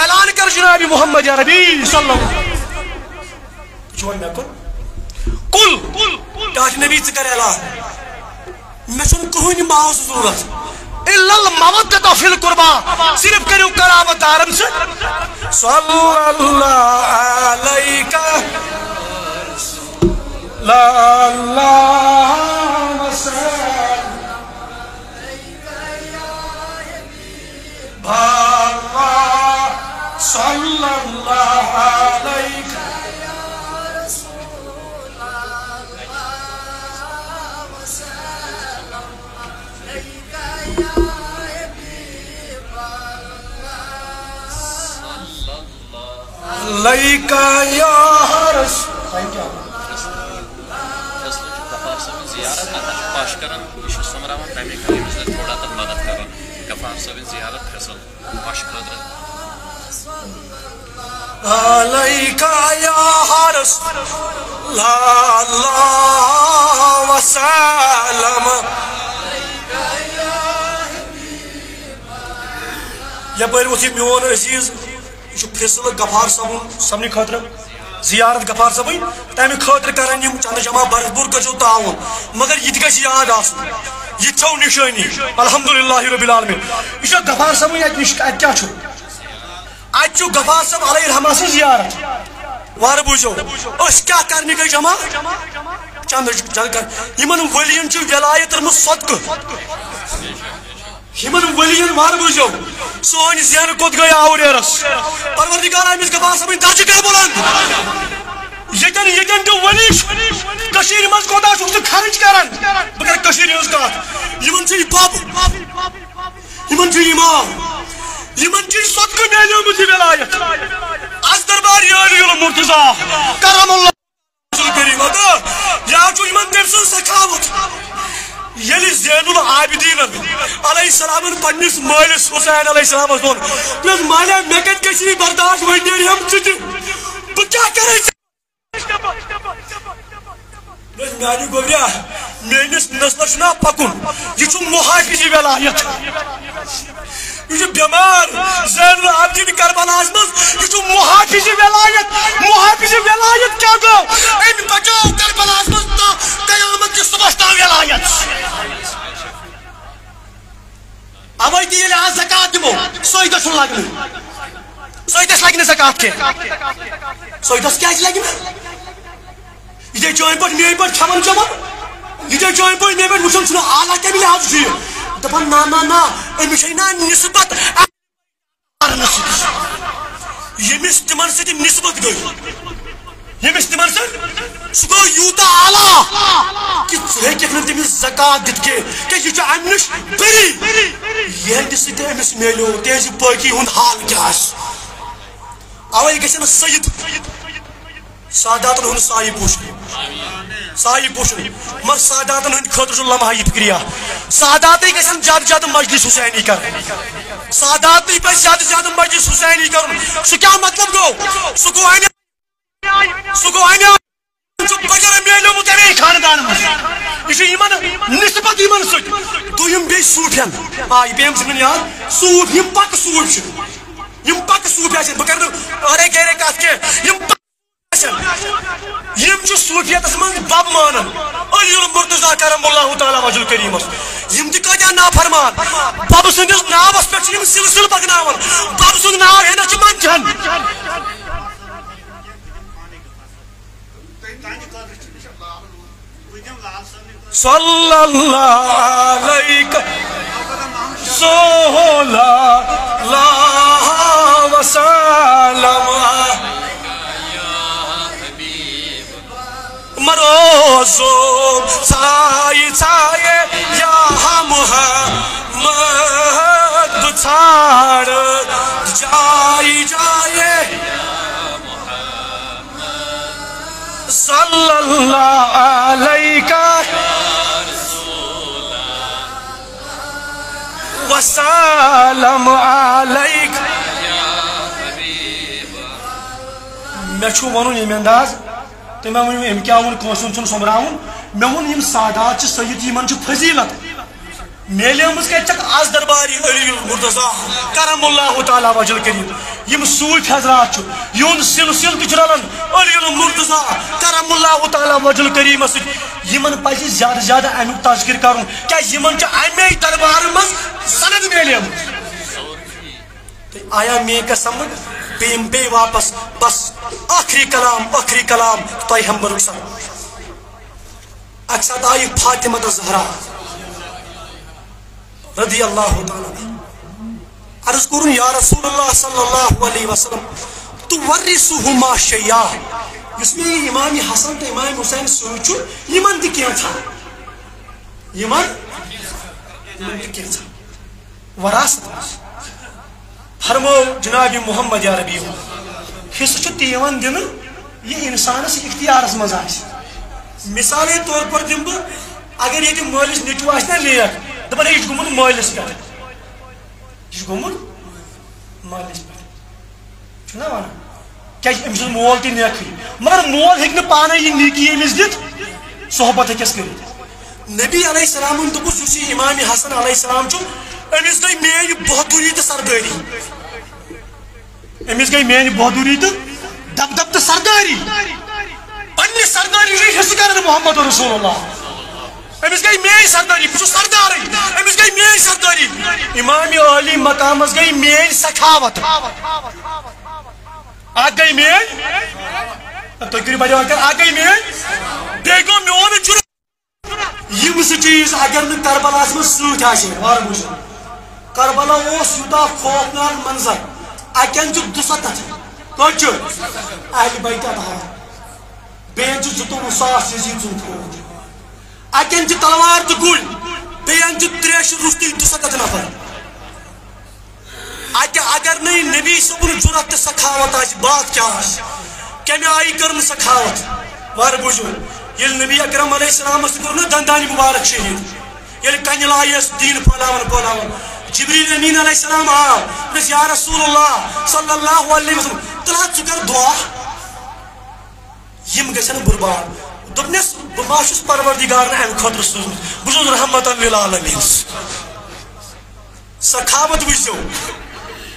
اعلان کر جناب محمد یا ربی صلی اللہ علیہ وسلم کل کیا نبی ژٕ کر اعلان مےٚ چھُنہٕ کٕہٕنۍ ماوٕ ضروٗرت الا المودۃ فی القربى صرف کٔرِو قرابت دارن سۭتۍ صلی اللہ علیکہ لا اللہ وسلم بابا صلی اللہ علیکہ لائکا یا رسول پاش کران یہ سمراوان تمے خاطر تھوڑا تک مدد کران غفار صاحب زیارت فیصل پاش خاطر علیکا یا رسول اللہ وسلم یپر وتھ میون عزیز یہ فیصل غفار صاحب سمنہ خاطر زیارت غفار صاحب تمہ خاطر کران یم چند جمع برپور کرو تعاون مگر یہ گژھِ یاد آسن یہ چھو نشانی الحمدللہ رب العالمین یہ غفار صاحب ات کیا چھو ات غفار صاحب علیہ الرحمہ سن زیارت وار بوزو اس کیا کرنے گئی جمع چند یمن ولین چھ ولایت ترمت صدقہ یمن ولین وار بوزو سون زین کوت گئی آوریرس پروردگار امس غفار صاحب درجہ کر بلند یتن تو ولی کشیر مز کوتا چھ خرچ کران بگر کشیر ہز کات یمن چھ باب یمن چھ امام یمن چھ صدقہ میلیومت ولایت از دربار یاری المرتضی کرم اللہ کریم یا چھ یمن تم سن سخاوت یلی زین العابدین علیہ السلام پنس مالس حسین علیہ السلام دون پلس مالیہ مے کت کشی برداشت ونیر ہم چھ بہ کیا کرے میانی گوبریا میانس نسلس چھنا پکن یہ چھ محافظ ولایت یہ بیمار زین العابدین کربلاس مز یہ محافظ ولایت کیا گو ام بچاؤ کربلاس مز تا قیامت کی صبح تا ولایت اوے دیل آز زکات دمو سویدس لگن سویدس لگن زکات کے سویدس کیا لگن یہ چوین پر میری پر کھمن چمن یہ چوین پر میری پر وچھن چھنا اعلی کمی لحاظ چھ دپان نا امس نا نسبت یمس تمن سی نسبت گئی یمس تمن سی سہ گو یوتا اعلی کہ ژٕ تمس زکات دت کہ یہ ام نش بری یہ سی امس میلو تیز باقی ہند حال کیا اوے گھن سید ساداتن ہند سائی پوشن مگر ساداتن ہند خاطر لمحہ یہ فکریہ سادات گھن زیادہ مجلس حسینی کر سادات پہ زیادہ مجلس حسینی کر سہ کیا مطلب گو سہ گو بغیر میلیومت امے خاندان مز یہ نسبت یمن ست دویم بی صوفین یہ پیم سن یاد صوف یم پک صوف یم پک صوف بہ کر ارے گرے کت کے یم صوفیتس من بب مانن علی المرتضی کرم اللہ تعالی وجل کریمس یم تہ نافرمان بب سندس ناوس پہ سلسل پکناون بب سند ناو ہے چھ منچن صلی اللہ علیہ وسلم مروزو سائے یا محمد بچھاڑ جائے صلی اللہ علیہ وسلم علیک میں چھو ونن یم انداز تو میں ون ام کیا ون کوسن چھن سمراون میں ون یم سادات چھ سید یمن چھ فضیلت میلیمز کتک از درباری علی المرتضی کرم اللہ تعالی وجل کریم یم صوف حضرات چھ یون سلسل تہ رلن علی المرتضی کرم کرم اللہ تعالیٰ وجل کریم یمن پزِ زیادہ زیادہ امیک تذکر کرن کیا یمن امی دربار مز سند ملے آیا میں کا سمجھ پیم بے واپس بس آخری کلام تہ ہم رخصت اکثر آئی فاطمہ الزہرا رضی اللہ تعالیٰ عرض کرن یا رسول اللہ صلی اللہ علیہ وسلم تورثه ما شیعہ اس میں امام حسن تو امام حسین سوچو یمن تہ کینژھا وراثت فرمو جناب محمد عربی حصہ تیون دن یہ انسانس اختیارس مز مثال طور پر دم بہ اگر یہ مالس نیچو آہ لیک دپان یہ گومت مالس پہ یہ گومت مالس پہ چھنا ونان کیا امس مول تہ نیک مگر مول ہیکہ پانے یہ نیکی امس دت صحبت ہیکس کر نبی علیہ السلام دپس اس امام حسن علیہ السلام امس گئی میری بہادری تو سرداری امس گئی میری بہادری تو دب تو سرداری پنہ سرداری حصہ کر محمد رسول اللہ امس گئی میری سرداری بہ سردار امس گئی میری سرداری امام علی مقامس گئی میری سخاوت گئی میری تھی کرو بڑے گئی میری بیٚیہِ گوٚو میون جُرم یم زٕ چیز اگر نہٕ کربلاہس منٛز سۭتۍ آسہِ وار بوٗزِو کربلا اوس یوٗتاہ خوفناک منظر اکین چھُ 200 کٔژ چھُ اہلِ بیت اطہار بیٚیَن چھُ 220,000 یزیٖد سُنٛد فوج اکین چھِ تلوار تہٕ گُلۍ بیٚیَن چھُ تریشہِ رُستٕے 200 نفر اتہِ اگر نہٕ نبی صٲبُن جُرت تہٕ سخاوت آسہِ بات کیٛاہ آسہِ کمہِ آیہِ کٔر نہٕ سخاوت وار بوٗزِو ییٚلہِ نبی اکرم علیہ السلام کوٚر نہٕ دندانہِ مُبارک شہیٖد ییٚلہِ کنہِ لایس دیٖن پھٔہلاوان جبریل امین علیہ السلام آو دوٚپنس یا رسول اللہ صلی اللہ علیہ وسلم تلا ژٕ کر دعا یم گژھن برباد دوٚپنس بہٕ ما چھُس پروردگارن امہِ خٲطرٕ سوٗزمُت بہٕ چھُس رحمتن للعالمین سخاوت وٕچھزیو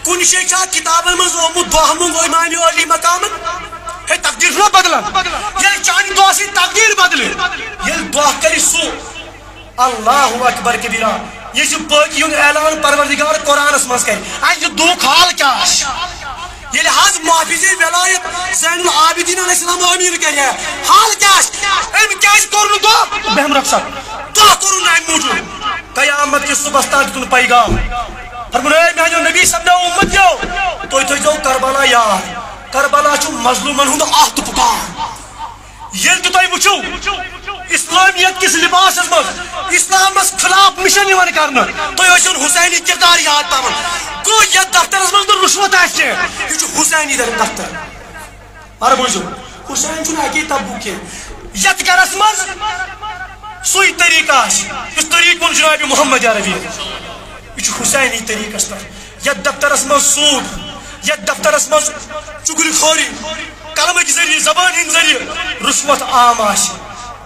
کُنہِ جایہِ چھا کتابن منٛز آمُت دعا منٛگ امام علی مقامن ہے تقدیر چھُنہ بدلان ییٚلہِ چانہِ دعا سۭتۍ تقدیر بدلہِ ییٚلہِ دعا کرِ سُہ اللہ اکبر کبیرہ یہ باقی اعلان پروردگار قرآنس مز کر دکھ حال کیا یل حض محافظ ولایت زین العابدین علیہ السلام امیر کر حال کیا ام کیا کور دعا بہم رخصت دعا کرو نا ام موجود قیامت کے صبح تک تن پیغام فرمایا میانو نبی سمجھو امت جو تھی تھو کربلا یاد کربلا چھ مظلومن ہند آہت پکار یل تھی وچھو اسلامیت کس لباس مز اسلامس خلاف مشن کرنا تھی حسینی کردار یاد پاؤن گو یہ دفترس مز رشوت آسہ یہ حسینی دفتر مگر بوزو حسین اکی تبو کی یت گرس مز سی طریقہ اس طریقہ ون جناب محمد عربی یہ حسینی طریقس پہ یت دفترس مز سود یت دفترس مز چگل خوری قلم کے ذریعے زبان ہند ذریعے رشوت عام آسہ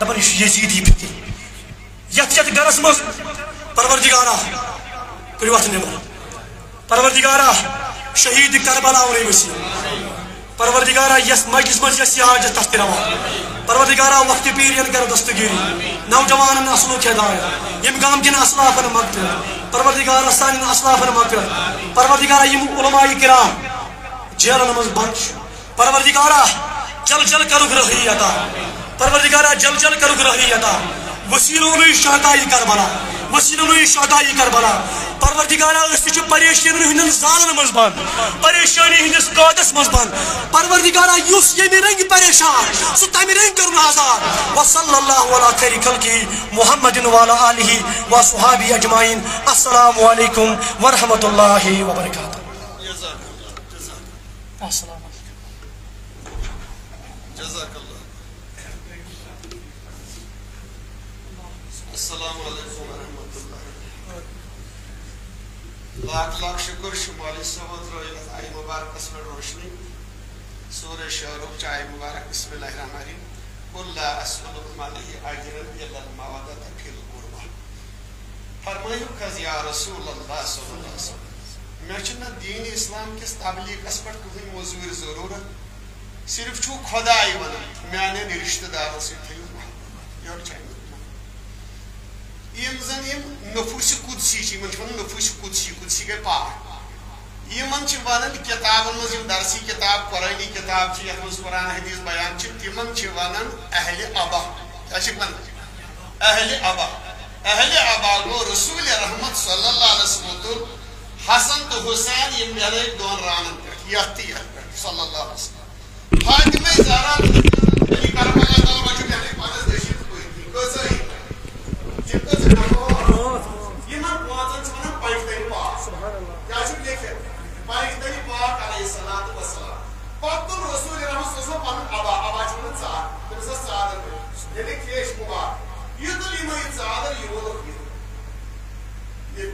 دپان یہ یزیدی فکر یت گرس مز پروردگارہ کرو ات نمبر پروردگارہ شہید کربلا ون وسیع پروردگارہ یس مجلس مز یس حاجت تس تہ روا پروردگارہ وقت پیرین کر دستگیری نوجوانن اصلو ہدایت یم گام کن اسلافن مغفرت پروردگارہ سان اسلافن مغفرت پروردگارہ یم علماء کرام جیلن مز بند پروردگارہ جل جل کرو رہی عطا پروردگارہ جل جل کرو رہی عطا وسیلوں شہدائی کربلا وسیلوں شہدائی کربلا پروردگارہ اس پریشانی ہندن زالن مز بند پریشانی ہندس قادس مز بند پروردگارہ یس یمی رنگ پریشان سہ تمہ رنگ کرن آزاد وصلی اللہ علی خیر خلقہ محمد وعلی آلہ وصحابہ اجمعین السلام علیکم ورحمۃ اللہ وبرکاتہ. السلام علیکم. جزاک اللہ. السلام علیکم ورحمۃ اللہ. لاکھ لاکھ شکر شمالی صوبت رویت آئی مبارکس میں روشنی سورہ شعروق چاہے مبارک بسم اللہ الرحمن الرحیم قل لا اسألکم علیہ اجرا الا المودۃ فی القربى. فرمائیو کز یا رسول اللہ صلی اللہ علیہ وسلم میں چھنا دین اسلام کس تبلیغ اس پر کوئی موضوع ضرورت صرف چھو خدائی ونان میانین رشتہ دارن سی تھیو یور چاہیے یم زن یم نفوس قدسی چھ یمن چھ ونان نفوس قدسی قدسی گئی پاک یمن چھ ونان کتابن مز یم درسی کتاب قرآنی کتاب چھ یتھ مز قرآن حدیث بیان چھ تمن چھ ونان اہل ابا کیا چھ ونان اہل ابا گو رسول رحمت صلی اللہ علیہ وسلم حسن تو حسین یم میرے دون رانن پہ یت صلی اللہ علیہ وسلم فاطمہ زہرا علی کربلا دل وجہ میرے پانس دشیت کوئی کزای یمن پانچن چھ ونان پنجتنی پاک کیا چھ لیکھے پنجتنی پاک علیہ الصلوۃ والسلام پتن رسول رحمت صلی اللہ علیہ وسلم پن ابا چھ ونان ژار تمس ژادر یعنی کیش مبارک یہ تو یہ ژادر یہ وولو یہ